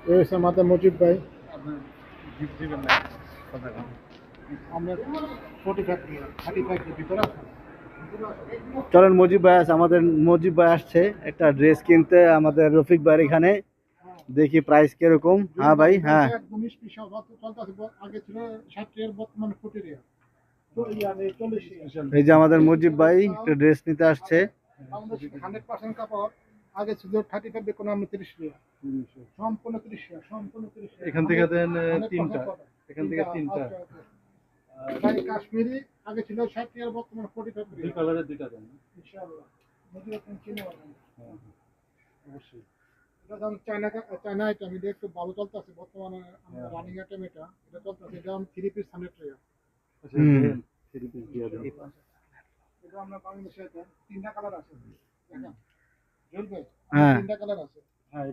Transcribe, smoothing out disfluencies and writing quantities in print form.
এই হচ্ছে আমাদের মুজিব ভাই। আপনার গিফট দিবেন না কথা বলেন। আমরা 45 35 এর ভিতরে আছে। চলেন, মুজিব ভাই আছে, আমাদের মুজিব ভাই আসছে একটা ড্রেস কিনতে আমাদের রফিক ভাইয়ের এখানে। দেখি প্রাইস কিরকম। হ্যাঁ ভাই, হ্যাঁ। একদমই স্পেশাল চলতেছে। আগে ছিল 60 টাকার, বর্তমানে 40 টাকা। তো ইয়ারে 40 টাকা। এই যে আমাদের মুজিব ভাই একটা ড্রেস নিতে আসছে। আমাদের 100% কাপড়। আগে ছিল 35 বেকন, আমরা 30 টাকা। সম্পূর্ণ 30 টাকা, সম্পূর্ণ 30 টাকা। এখান থেকে দেন 100% তিনটা, কটন। এখান থেকে তিনটা। আচ্ছা, আচ্ছা। ভাই কাশ্মীরি আগে ছিল 60 টাকা, বর্তমানে 45 দুই টাকা। কালারের দুইটা দেন। ইনশাআল্লাহ। যদি আপনি কিনে পাবেন। হ্যাঁ, অবশ্যই। এটা দাম চায়না আইটেম, এটা একটু ভালো চলতেছে বর্তমানে। হ্যাঁ। রানিং আইটেম এটা চলতেছে। এটা দাম 3 পিস 100 টাকা। আচ্ছা, হুম। দেন 3 পিস দিয়ে দেন। এটা আমরা বাংলাদেশে তিনটা কালার আছে। দেখেন জুল ভাই, হ্যাঁ। তিনটা কালার আছে। হ্যাঁ।